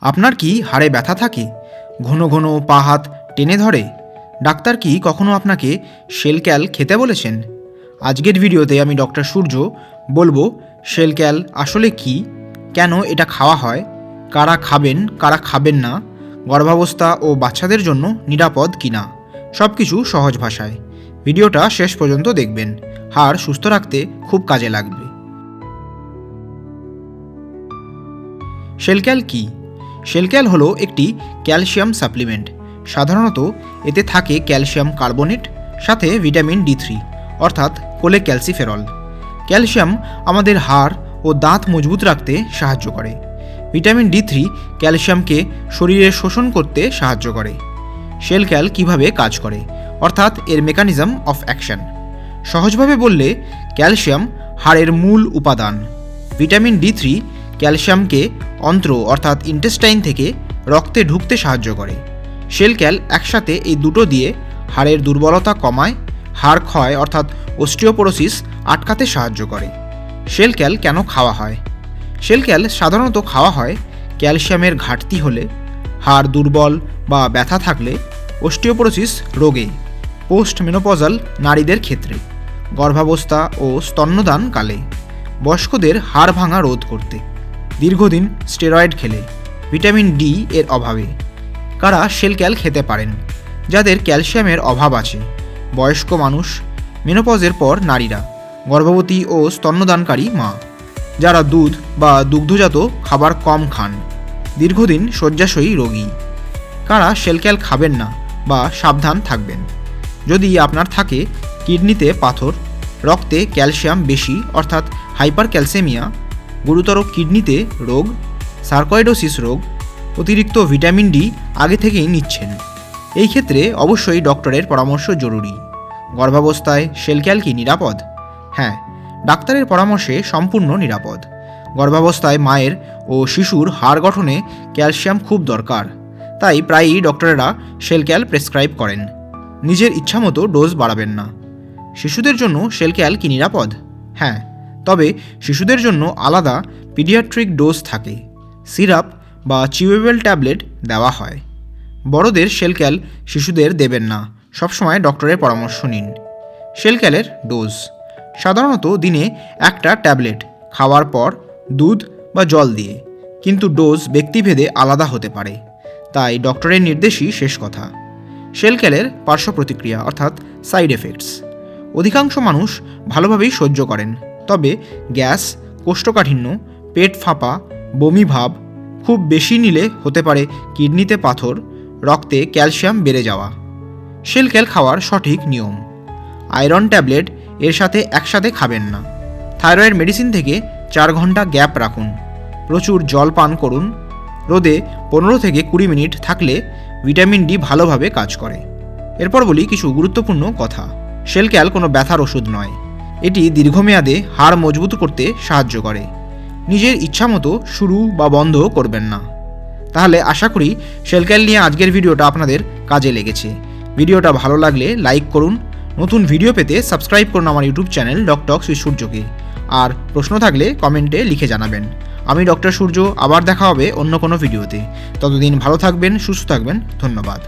আপনার কি হাড়ে ব্যথা থাকে? ঘন ঘন পা হাত টেনে ধরে? ডাক্তার কি কখনো আপনাকে শেলক্যাল খেতে বলেছেন? আজকের ভিডিওতে আমি ডক্টর সূর্য বলবো শেলক্যাল আসলে কি, কেন এটা খাওয়া হয়, কারা খাবেন কারা খাবেন না, গর্ভাবস্থা ও বাচ্চাদের জন্য নিরাপদ কিনা, সব কিছু সহজ ভাষায়। ভিডিওটা শেষ পর্যন্ত দেখবেন, হাড় সুস্থ রাখতে খুব কাজে লাগবে। শেলক্যাল কি? শেলক্যাল হলো একটি ক্যালসিয়াম সাপ্লিমেন্ট। সাধারণত এতে থাকে ক্যালসিয়াম কার্বনেট, সাথে ভিটামিন D3 অর্থাৎ কোলেক্যালসিফেরল। ক্যালসিয়াম আমাদের হাড় ও দাঁত মজবুত রাখতে সাহায্য করে। ভিটামিন D3 ক্যালসিয়ামকে শরীরে শোষণ করতে সাহায্য করে। শেলক্যাল কিভাবে কাজ করে, অর্থাৎ এর মেকানিজম অফ অ্যাকশন। সহজভাবে বললে, ক্যালসিয়াম হাড়ের মূল উপাদান। ভিটামিন D3 ক্যালসিয়ামকে অন্ত্র অর্থাৎ ইন্টেস্টাইন থেকে রক্তে ঢুকতে সাহায্য করে। শেলক্যাল একসাথে এই দুটো দিয়ে হাড়ের দুর্বলতা কমায়, হাড় ক্ষয় অর্থাৎ অস্টিওপোরোসিস আটকাতে সাহায্য করে। শেলক্যাল কেন খাওয়া হয়? শেলক্যাল সাধারণত খাওয়া হয় ক্যালসিয়ামের ঘাটতি হলে, হাড় দুর্বল বা ব্যথা থাকলে, অস্টিওপোরোসিস রোগে, পোস্ট মেনোপজাল নারীদের ক্ষেত্রে, গর্ভাবস্থা ও স্তন্যদান কালে, বয়স্কদের হাড় ভাঙা রোধ করতে, দীর্ঘদিন স্টেরয়েড খেলে, ভিটামিন D এর অভাবে। কারা শেলক্যাল খেতে পারেন? যাদের ক্যালসিয়ামের অভাব আছে, বয়স্ক মানুষ, মেনোপজের পর নারীরা, গর্ভবতী ও স্তন্যদানকারী মা, যারা দুধ বা দুগ্ধজাত খাবার কম খান, দীর্ঘদিন শয্যাশয়ী রোগী। কারা শেলক্যাল খাবেন না বা সাবধান থাকবেন? যদি আপনার থাকে কিডনিতে পাথর, রক্তে ক্যালসিয়াম বেশি অর্থাৎ হাইপার ক্যালসেমিয়া, গুরুতর কিডনিতে রোগ, সার্কয়েডোসিস রোগ, অতিরিক্ত ভিটামিন D আগে থেকেই নিচ্ছেন, এই ক্ষেত্রে অবশ্যই ডক্টরের পরামর্শ জরুরি। গর্ভাবস্থায় শেলক্যাল কি নিরাপদ? হ্যাঁ, ডাক্তারের পরামর্শে সম্পূর্ণ নিরাপদ। গর্ভাবস্থায় মায়ের ও শিশুর হাড় গঠনে ক্যালসিয়াম খুব দরকার, তাই প্রায়ই ডক্টরেরা শেলক্যাল প্রেসক্রাইব করেন। নিজের ইচ্ছামতো ডোজ বাড়াবেন না। শিশুদের জন্য শেলক্যাল কি নিরাপদ? হ্যাঁ, তবে শিশুদের জন্য আলাদা পিডিয়াট্রিক ডোজ থাকে। সিরাপ বা চিউয়েবল ট্যাবলেট দেওয়া হয়। বড়দের শেলক্যাল শিশুদের দেবেন না, সবসময় ডক্টরের পরামর্শ নিন। শেলক্যালের ডোজ সাধারণত দিনে একটা ট্যাবলেট খাওয়ার পর দুধ বা জল দিয়ে, কিন্তু ডোজ ব্যক্তিভেদে আলাদা হতে পারে, তাই ডক্টরের নির্দেশই শেষ কথা। শেলক্যালের পার্শ্ব প্রতিক্রিয়া অর্থাৎ সাইড এফেক্টস। অধিকাংশ মানুষ ভালোভাবেই সহ্য করেন, তবে গ্যাস, কোষ্ঠকাঠিন্য, পেট ফাঁপা, বমি ভাব, খুব বেশি নিলে হতে পারে কিডনিতে পাথর, রক্তে ক্যালসিয়াম বেড়ে যাওয়া। শেলক্যাল খাওয়ার সঠিক নিয়ম: আয়রন ট্যাবলেট এর সাথে একসাথে খাবেন না। থাইরয়েড মেডিসিন থেকে 4 ঘন্টা গ্যাপ রাখুন। প্রচুর জল পান করুন। রোদে 15 থেকে 20 মিনিট থাকলে ভিটামিন D ভালোভাবে কাজ করে। এরপর বলি কিছু গুরুত্বপূর্ণ কথা। শেলক্যাল কোনো ব্যথার ওষুধ নয়, এটি দীর্ঘমেয়াদে হাড় মজবুত করতে সাহায্য করে। নিজের ইচ্ছামতো শুরু বা বন্ধ করবেন না। তাহলে আশা করি শেলক্যাল নিয়ে আজকের ভিডিওটা আপনাদের কাজে লেগেছে। ভিডিওটা ভালো লাগলে লাইক করুন। নতুন ভিডিও পেতে সাবস্ক্রাইব করুন আমার ইউটিউব চ্যানেল ডক্টর সূর্যকে। আর প্রশ্ন থাকলে কমেন্টে লিখে জানাবেন। আমি ডক্টর সূর্য, আবার দেখা হবে অন্য কোনো ভিডিওতে। ততদিন ভালো থাকবেন, সুস্থ থাকবেন। ধন্যবাদ।